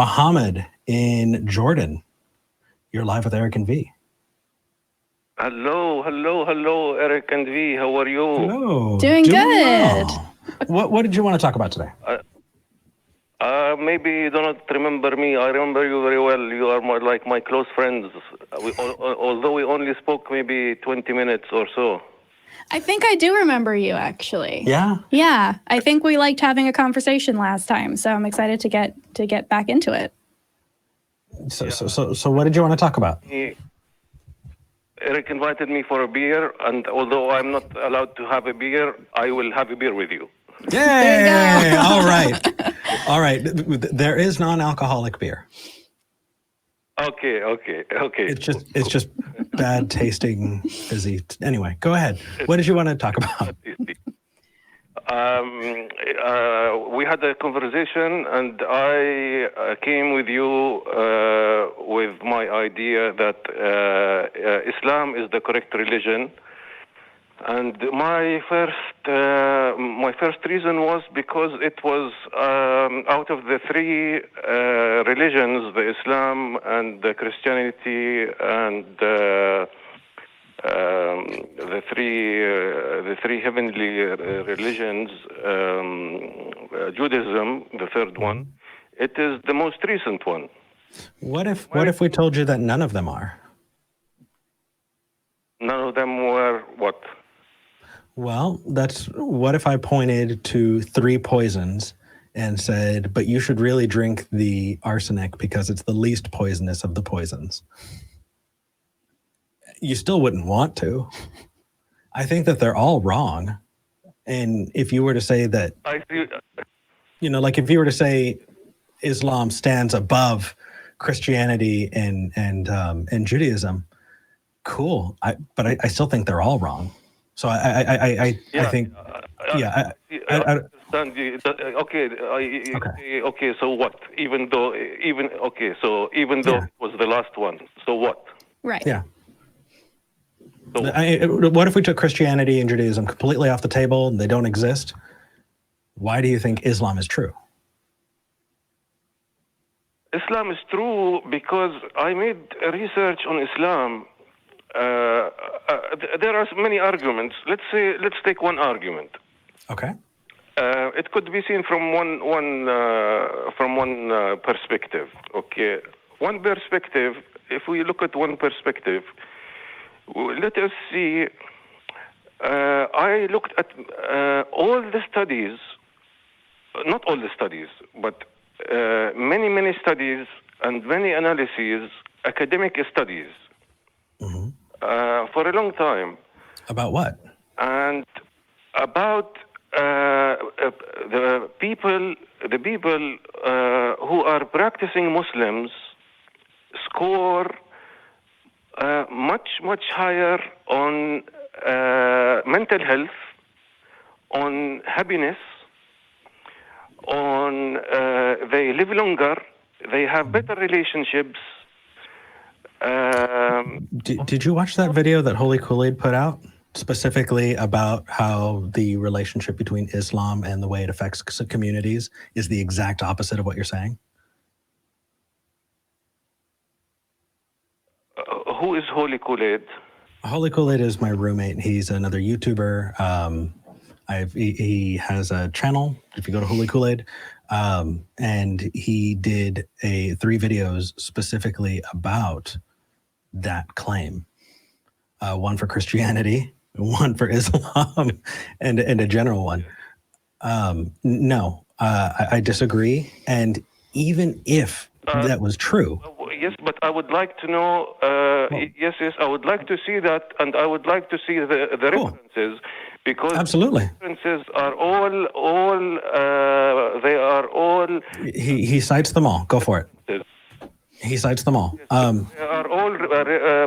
Mohammad in Jordan. You're live with Eric and V. Hello, Eric and V. How are you? Hello. Doing good. Well. What did you want to talk about today? Maybe you don't remember me. I remember you very well. You are like my close friends. Although we only spoke maybe 20 minutes or so. I think I do remember you, actually. Yeah? Yeah. I think we liked having a conversation last time, so I'm excited to get back into it. So what did you want to talk about? Eric invited me for a beer, and although I'm not allowed to have a beer, I will have a beer with you. Yay! All right. There is non-alcoholic beer. Okay. It's just bad tasting, fizzy. Anyway, go ahead. What did you want to talk about? We had a conversation, and I came with you with my idea that Islam is the correct religion. And my first reason was because it was out of the three religions, the Islam and the Christianity and the three heavenly religions, Judaism, the third one, it is the most recent one. What if we told you that none of them are? None of them were what? Well, what if I pointed to three poisons and said, but you should really drink the arsenic because it's the least poisonous of the poisons? You still wouldn't want to. I think that they're all wrong. And if you were to say that, like if you were to say Islam stands above Christianity and Judaism, cool. But I still think they're all wrong. So I think, yeah. Okay. So what? Even though it was the last one. So what? Right. Yeah. So what if we took Christianity and Judaism completely off the table and they don't exist? Why do you think Islam is true? Islam is true because I made research on Islam. There are many arguments. Let's take one argument. Okay. It could be seen from one perspective. Okay, one perspective. If we look at one perspective, let us see. I looked at all the studies, not all the studies, but many studies and many analyses, academic studies. Mm-hmm. For a long time. About what? And about the people who are practicing Muslims score much higher on mental health, on happiness, on they live longer, they have better relationships. Did you watch that video that Holy Kool-Aid put out specifically about how the relationship between Islam and the way it affects communities is the exact opposite of what you're saying? Who is Holy Kool-Aid? Holy Kool-Aid is my roommate. He's another YouTuber. He has a channel, if you go to Holy Kool-Aid, and he did 3 videos specifically about that claim. One for Christianity, one for Islam, and a general one. No, I disagree. And even if that was true. Yes, but I would like to know, yes, I would like to see that, and I would like to see the references, because absolutely. The references are all. He cites them all. Go for it. He cites them all. They are all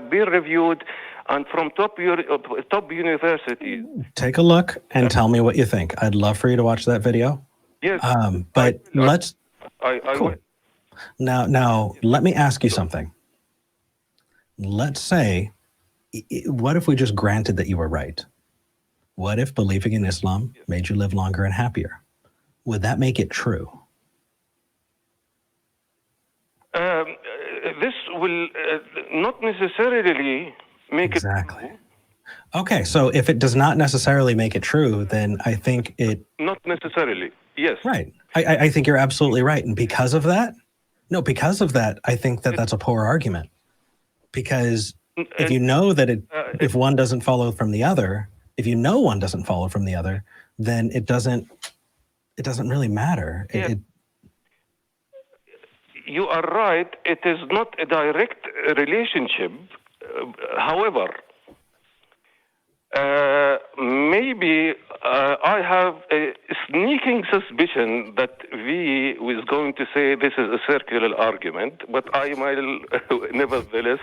peer-reviewed and from top universities. Take a look and tell me what you think. I'd love for you to watch that video. Yes. But let's. Cool. Now, let me ask you something. Let's say, what if we just granted that you were right? What if believing in Islam made you live longer and happier? Would that make it true? This will not necessarily make it Exactly. true. Okay, so if it does not necessarily make it true, then I think it. Not necessarily. Yes. Right. I think you're absolutely right, and because of that, I think that that's a poor argument. Because if you know that if one doesn't follow from the other, if you know one doesn't follow from the other, then it doesn't really matter. Yeah. You are right. It is not a direct relationship. However, maybe I have a sneaking suspicion that V was going to say this is a circular argument, but I might nevertheless.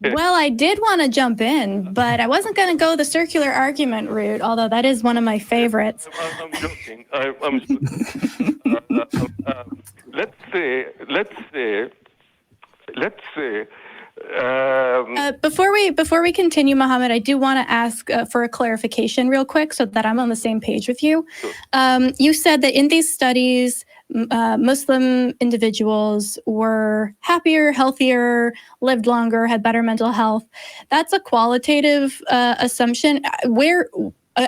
Well, I did want to jump in, but I wasn't going to go the circular argument route, although that is one of my favorites. I'm joking. I'm joking. Let's say. Before we continue, Mohammad, I do want to ask for a clarification real quick so that I'm on the same page with you. Sure. You said that in these studies, Muslim individuals were happier, healthier, lived longer, had better mental health. That's a qualitative assumption. Where,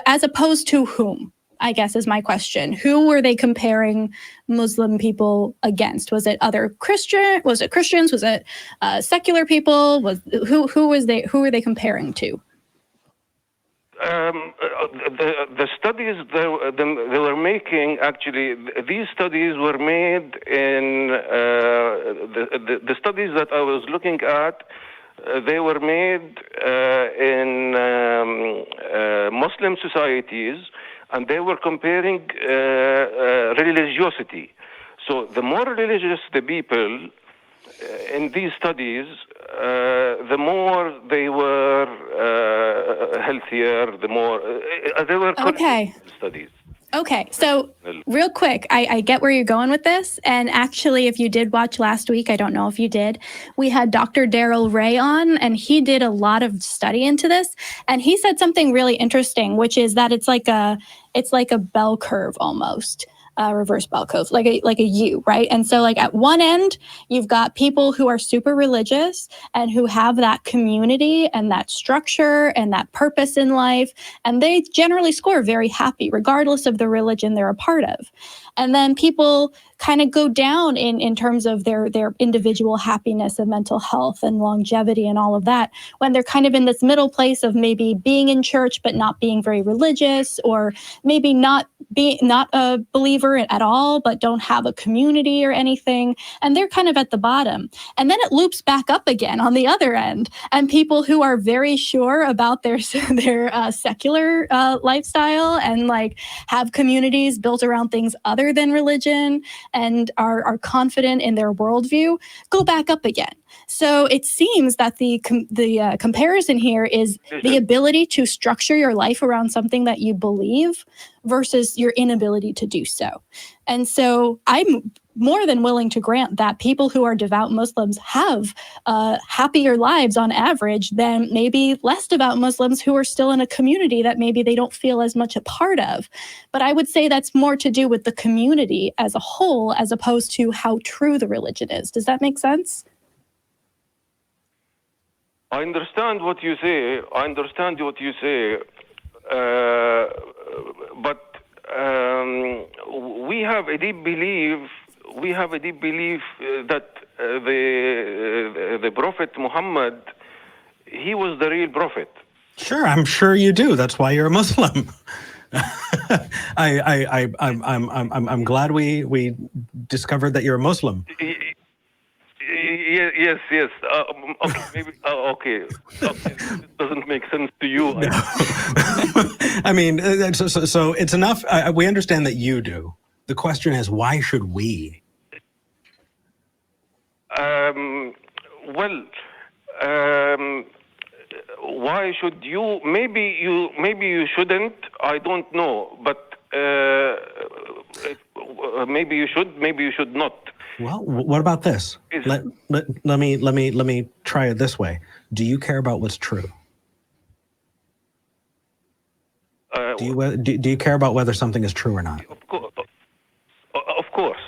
as opposed to whom? I guess is my question. Who were they comparing Muslim people against? Was it other Christian? Was it Christians? Was it secular people? Who were they comparing to? The studies they were making, actually, these studies were made in the studies that I was looking at. They were made in Muslim societies, and they were comparing religiosity. So the more religious the people in these studies, the more they were healthier, the more they were okay. Studies. Okay, so real quick, I get where you're going with this. And actually, if you did watch last week, I don't know if you did, we had Dr. Daryl Ray on, and he did a lot of study into this. And he said something really interesting, which is that it's like a bell curve almost. Reverse bell curve, like a U, right? And so like at one end, you've got people who are super religious and who have that community and that structure and that purpose in life. And they generally score very happy, regardless of the religion they're a part of. And then people kind of go down in terms of their individual happiness and mental health and longevity and all of that, when they're kind of in this middle place of maybe being in church but not being very religious, or maybe not a believer at all but don't have a community or anything, and they're kind of at the bottom. And then it loops back up again on the other end, and people who are very sure about their secular lifestyle and like have communities built around things other than religion and are confident in their worldview go back up again. So it seems that the comparison here is the ability to structure your life around something that you believe versus your inability to do so. And so I'm more than willing to grant that people who are devout Muslims have happier lives on average than maybe less devout Muslims who are still in a community that maybe they don't feel as much a part of. But I would say that's more to do with the community as a whole, as opposed to how true the religion is. Does that make sense? I understand what you say. But we have a deep belief. That the Prophet Muhammad, he was the real prophet. Sure, I'm sure you do. That's why you're a Muslim. I'm glad we discovered that you're a Muslim. Yes. Okay, maybe. Okay. It doesn't make sense to you. No. I mean, so it's enough. We understand that you do. The question is, why should we? Why should you? Maybe you shouldn't. I don't know, but maybe you should. Maybe you should not. Well, what about this? Let me try it this way. Do you care about what's true? Do you care about whether something is true or not? Of course.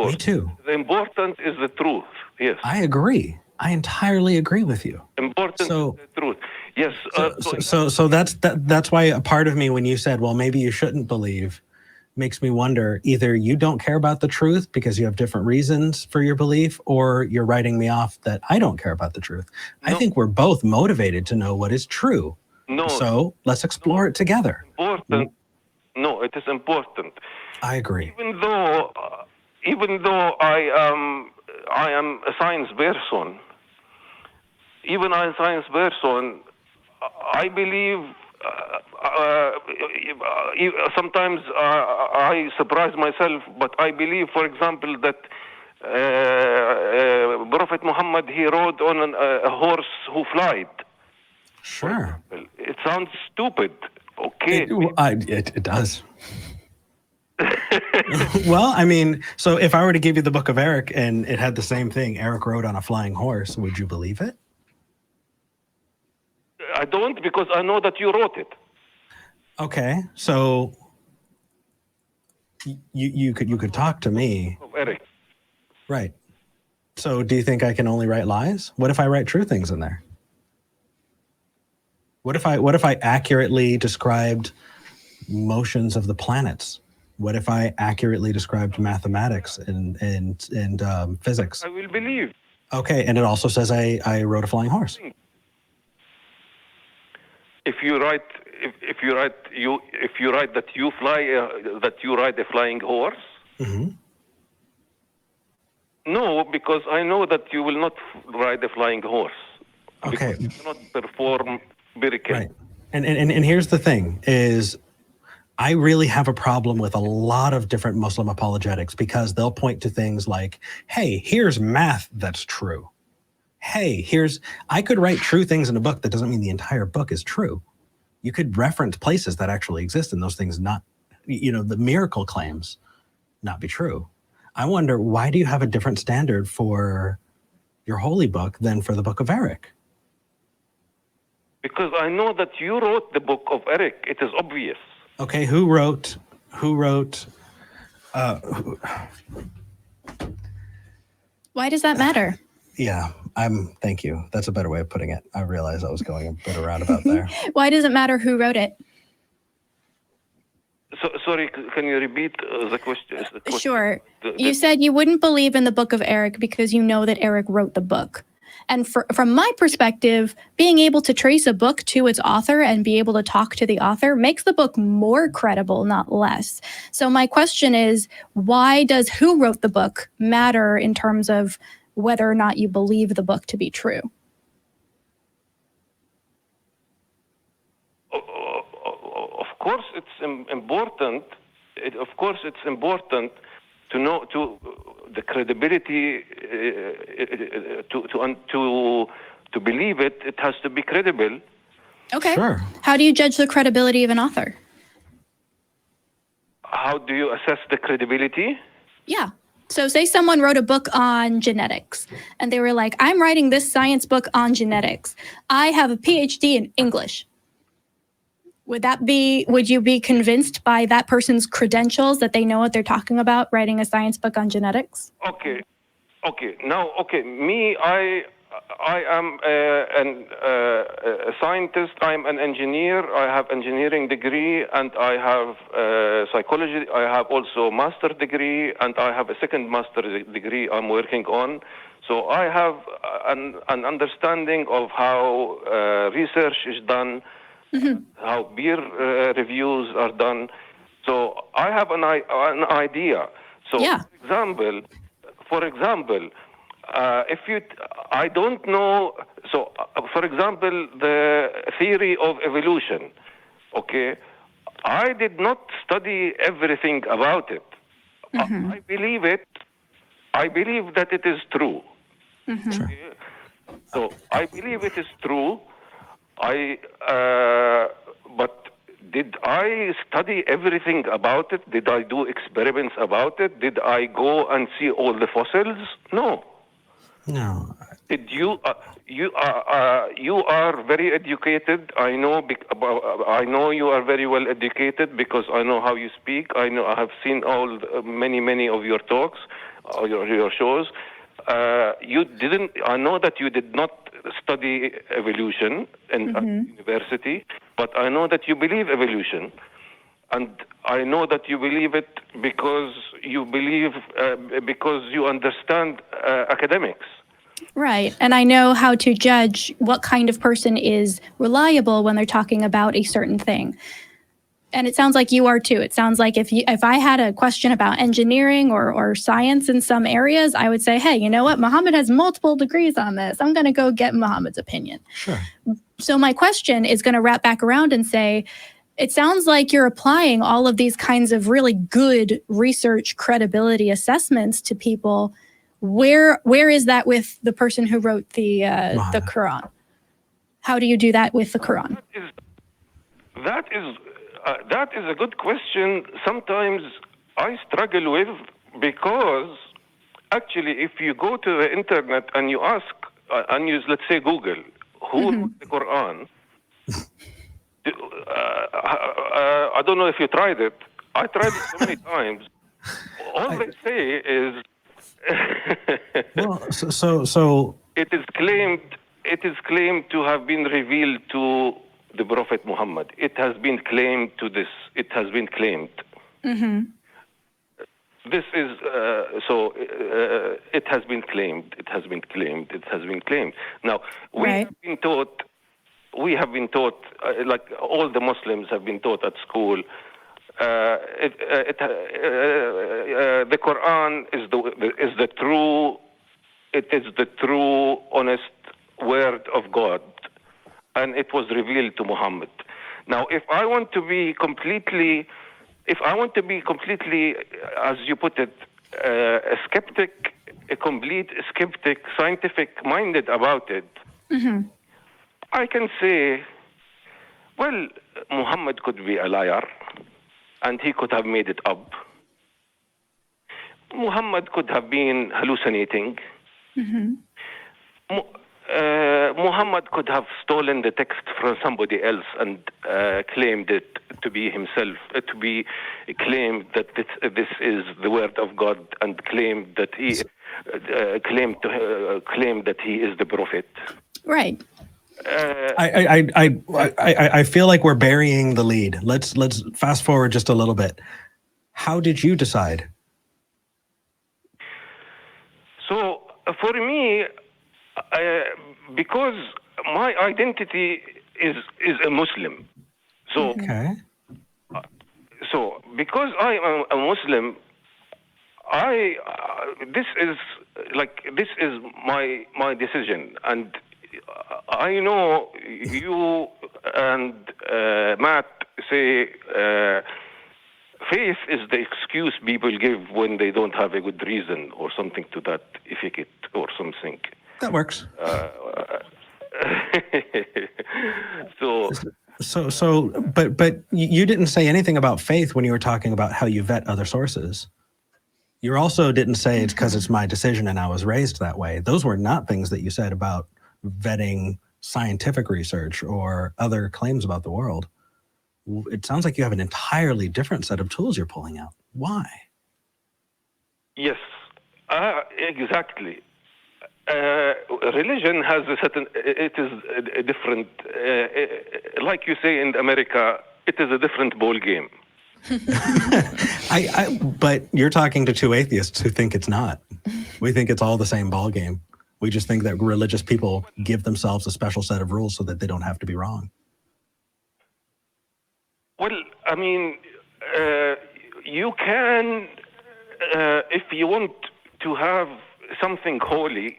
course. Me too. The important is the truth. Yes. I agree. I entirely agree with you. Important So- is the truth. Yes. So that's why a part of me, when you said, well, maybe you shouldn't believe, makes me wonder, either you don't care about the truth because you have different reasons for your belief, or you're writing me off that I don't care about the truth. I think we're both motivated to know what is true. No. So let's explore it together. Important. No, it is important. I agree. Even though I am a science person, I believe. Sometimes I surprise myself, but I believe, for example, that Prophet Mohammad, he rode on a horse who flied. Sure. It sounds stupid. Okay. It does. Well, I mean, so if I were to give you the Book of Eric and it had the same thing, Eric rode on a flying horse, would you believe it? I don't, because I know that you wrote it. Okay, so you could talk to me, Eric. right? So do you think I can only write lies? What if I write true things in there? What if I accurately described motions of the planets? What if I accurately described mathematics and physics? I will believe. Okay, and it also says I rode a flying horse. If you write that you ride a flying horse, no, because I know that you will not ride a flying horse. Okay, because you cannot perform miracle. Right, and here's the thing: is I really have a problem with a lot of different Muslim apologetics, because they'll point to things like, "Hey, here's math that's true." Hey, I could write true things in a book. That doesn't mean the entire book is true. You could reference places that actually exist and those things not, the miracle claims not be true. I wonder, why do you have a different standard for your holy book than for the Book of Eric? Because I know that you wrote the Book of Eric. It is obvious. Okay, who wrote, Why does that matter? Yeah, thank you. That's a better way of putting it. I realized I was going a bit roundabout there. Why does it matter who wrote it? So, sorry, can you repeat the question? Sure. You said you wouldn't believe in the Book of Eric because you know that Eric wrote the book. And from my perspective, being able to trace a book to its author and be able to talk to the author makes the book more credible, not less. So my question is, why does who wrote the book matter in terms of whether or not you believe the book to be true? Of course, it's important. It's important to know the credibility. To believe it, it has to be credible. Okay. Sure. How do you judge the credibility of an author? How do you assess the credibility? Yeah. So say someone wrote a book on genetics and they were like, I'm writing this science book on genetics. I have a PhD in English. Would you be convinced by that person's credentials that they know what they're talking about writing a science book on genetics? Okay. Now, me, I am a scientist. I'm an engineer. I have engineering degree, and I have psychology. I have also a master degree, and I have a second master degree I'm working on. So I have an understanding of how research is done, how peer reviews are done. So I have an idea. So, Yeah. For example, I don't know. So, for example, the theory of evolution. Okay, I did not study everything about it. I believe it. I believe that it is true. Sure. Okay? So I believe it is true. But did I study everything about it? Did I do experiments about it? Did I go and see all the fossils? No. No. Did you? You are very educated. I know. I know you are very well educated because I know how you speak. I have seen many of your talks. your shows. You didn't. I know that you did not study evolution in university, but I know that you believe evolution, and I know that you believe it because you understand academics. Right. And I know how to judge what kind of person is reliable when they're talking about a certain thing. And it sounds like you are too. It sounds like if I had a question about engineering or science in some areas, I would say, hey, you know what? Mohammad has multiple degrees on this. I'm going to go get Mohammad's opinion. Sure. So my question is going to wrap back around and say, it sounds like you're applying all of these kinds of really good research credibility assessments to people. Where is that with the person who wrote the Quran? How do you do that with the Quran? That is a good question. Sometimes I struggle with, because actually, if you go to the internet and you ask and use, let's say, Google, who wrote the Quran? I don't know if you tried it. I tried it so many times. All they say is. Well, so it is claimed to have been revealed to the Prophet Muhammad. It has been claimed to this. It has been claimed. Mm-hmm. This is it has been claimed. It has been claimed. It has been claimed. Now we have been taught. We have been taught, like all the Muslims have been taught at school. The Quran is the true. It is the true, honest word of God, and it was revealed to Muhammad. Now, if I want to be completely, as you put it, a skeptic, a complete skeptic, scientific-minded about it, I can say, well, Muhammad could be a liar, and he could have made it up. Muhammad could have been hallucinating. Muhammad could have stolen the text from somebody else and claimed it to be himself, to be claimed that this is the word of God, and claimed that he claimed that he is the prophet. Right. I feel like we're burying the lead. Let's fast forward just a little bit. How did you decide? So for me, because my identity is a Muslim. So so because I am a Muslim, this is my decision, and I know you and Matt say faith is the excuse people give when they don't have a good reason or something to that effect or something. That works. But you didn't say anything about faith when you were talking about how you vet other sources. You also didn't say it's because it's my decision and I was raised that way. Those were not things that you said about vetting scientific research or other claims about the world. It sounds like you have an entirely different set of tools you're pulling out. Why? Yes, exactly. Religion has a certain, it is a different, like you say in America, it is a different ball game. But you're talking to two atheists who think it's not. We think it's all the same ball game. We just think that religious people give themselves a special set of rules so that they don't have to be wrong. Well, I mean, you can, if you want to have something holy,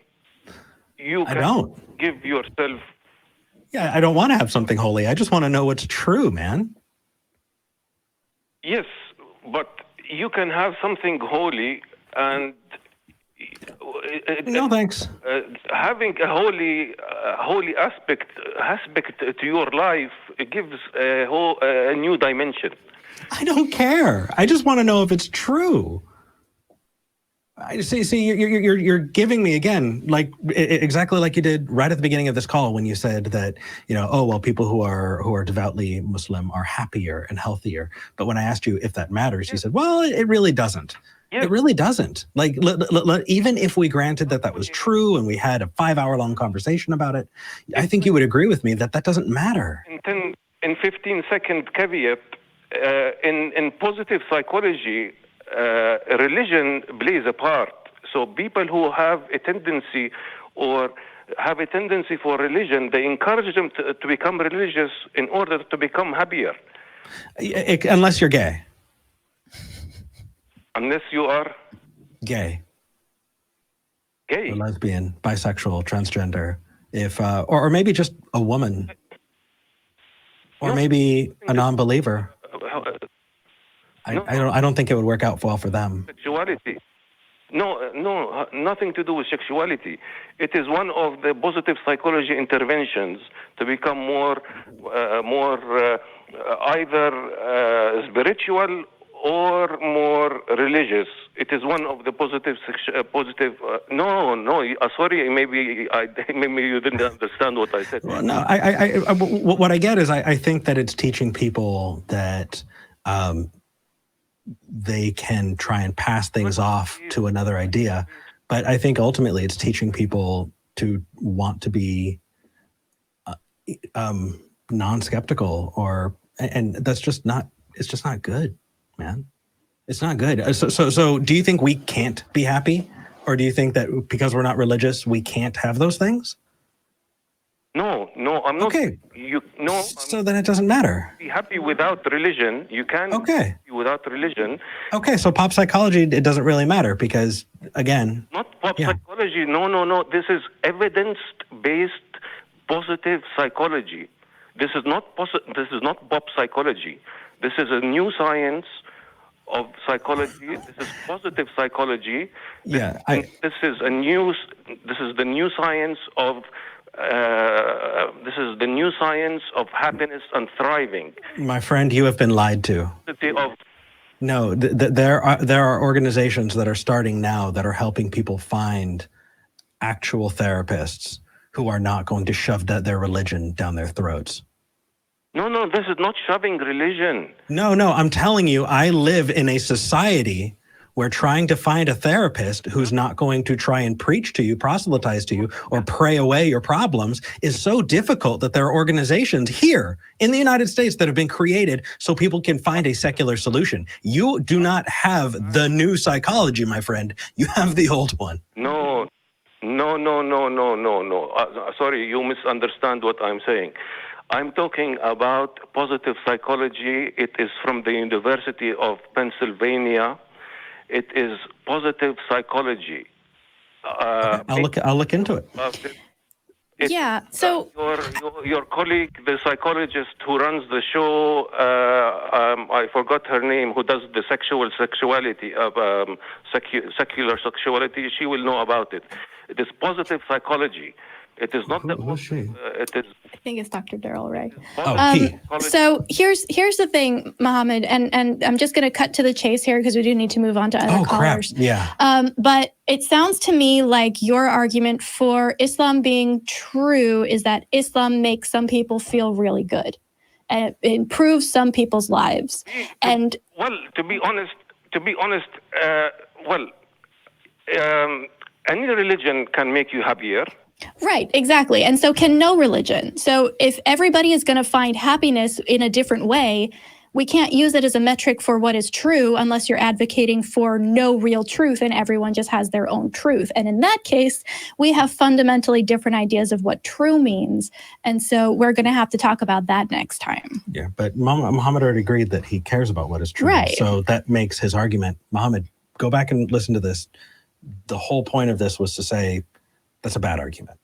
you can give yourself. Yeah, I don't want to have something holy. I just want to know what's true, man. Yes, but you can have something holy and no thanks. Having a holy aspect to your life, it gives a new dimension. I don't care. I just want to know if it's true. I see. You're giving me again, like exactly like you did right at the beginning of this call when you said that, people who are devoutly Muslim are happier and healthier. But when I asked you if that matters, you said, well, it really doesn't. Yes. It really doesn't. Like, even if we granted that was true and we had a 5-hour-long conversation about it, I think you would agree with me that doesn't matter. In 15-second caveat, in positive psychology, religion plays a part. So people who have a tendency or have a tendency for religion, they encourage them to become religious in order to become happier. Unless you're gay. Unless you are gay, or lesbian, bisexual, transgender, if or maybe just a woman, or maybe a non-believer. I don't think it would work out well for them. Sexuality. No, nothing to do with sexuality. It is one of the positive psychology interventions to become more either spiritual or more religious. It is one of the positive. Sorry, maybe you didn't understand what I said. Well, no, what I get is I think that it's teaching people that they can try and pass things off to another idea, but I think ultimately it's teaching people to want to be non-skeptical, and that's just not. It's just not good, man. It's not good. So do you think we can't be happy, or do you think that because we're not religious we can't have those things? No, I'm not. Okay. So then it doesn't matter. Be happy without religion. You can. Okay. Be without religion. Okay, so pop psychology, it doesn't really matter because, again. Not pop psychology. No. This is evidence-based positive psychology. This is not pop psychology. This is a new science of psychology. This is positive psychology. This is the new science of. This is the new science of happiness and thriving. My friend, you have been lied to. No, there are organizations that are starting now that are helping people find actual therapists who are not going to shove their religion down their throats. No, this is not shoving religion. No, I'm telling you, I live in a society where trying to find a therapist who's not going to try and preach to you, proselytize to you, or pray away your problems is so difficult that there are organizations here in the United States that have been created so people can find a secular solution. You do not have the new psychology, my friend. You have the old one. No. Sorry, you misunderstand what I'm saying. I'm talking about positive psychology. It is from the University of Pennsylvania. It is positive psychology. I'll look into it. So your colleague, the psychologist who runs the show, I forgot her name, who does the secular sexuality. She will know about it. It is positive psychology. It is not who's she? It is. I think it's Dr. Daryl Ray. So here's the thing, Mohammad, and I'm just going to cut to the chase here because we do need to move on to other callers. Crap. Yeah. But it sounds to me like your argument for Islam being true is that Islam makes some people feel really good, and it improves some people's lives. To be honest, any religion can make you happier. Right, exactly. And so can no religion. So if everybody is going to find happiness in a different way, we can't use it as a metric for what is true unless you're advocating for no real truth and everyone just has their own truth. And in that case, we have fundamentally different ideas of what true means. And so we're going to have to talk about that next time. Yeah, but Mohammad already agreed that he cares about what is true. Right. So that makes his argument. Mohammad, go back and listen to this. The whole point of this was to say, that's a bad argument.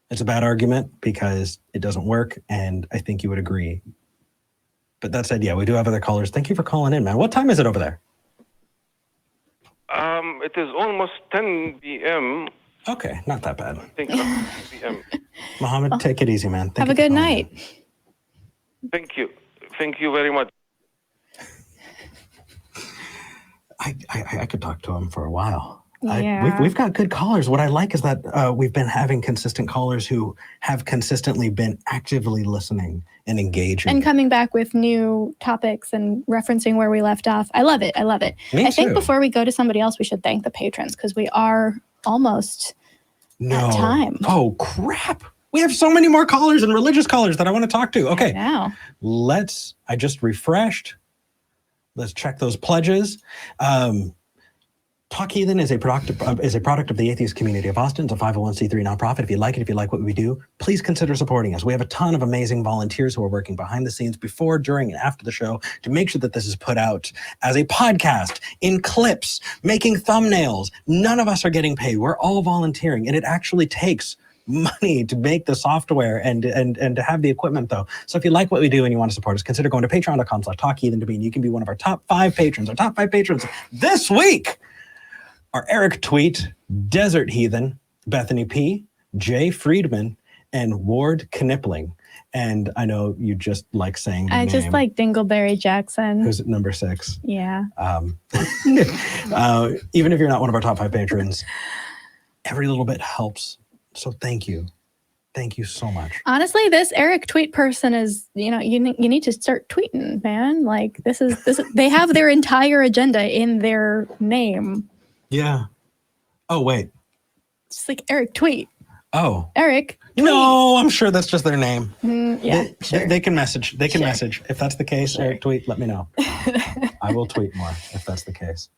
It's a bad argument because it doesn't work, and I think you would agree. But that said, yeah, we do have other callers. Thank you for calling in, man. What time is it over there? It is almost 10 p.m. Okay, not that bad. I think 10 p.m. Mohammad, take it easy, man. Have a good night. Thank you. Thank you very much. I could talk to him for a while. We've got good callers. What I like is that we've been having consistent callers who have consistently been actively listening and engaging. And coming back with new topics and referencing where we left off. I love it. I love it. Me I think too. before we go to somebody else, we should thank the patrons because we are almost at time. Oh, crap. We have so many more callers and religious callers that I want to talk to. Okay. Now, I just refreshed. Let's check those pledges. Talk Heathen is a product of the atheist community of Austin. It's a 501c3 nonprofit. If you like it, if you like what we do, please consider supporting us. We have a ton of amazing volunteers who are working behind the scenes before, during, and after the show to make sure that this is put out as a podcast, in clips, making thumbnails. None of us are getting paid. We're all volunteering, and it actually takes money to make the software and to have the equipment though. So if you like what we do and you want to support us, consider going to patreon.com/talkheathen to be, and you can be one of our top 5 patrons. Our top 5 patrons this week are Eric Tweet, Desert Heathen, Bethany P, Jay Friedman, and Ward Knipling. And I know you just like saying the name. just like Dingleberry Jackson. Who's at number 6. Yeah. Even if you're not one of our top 5 patrons, every little bit helps. So thank you. Thank you so much. Honestly, this Eric Tweet person is, you need to start tweeting, man. Like this is they have their entire agenda in their name. Yeah. Oh, wait. It's like Eric Tweet. Oh. Eric Tweet. No, I'm sure that's just their name. Yeah, sure. They can message. They can message. If that's the case, Eric Tweet, let me know. I will tweet more if that's the case.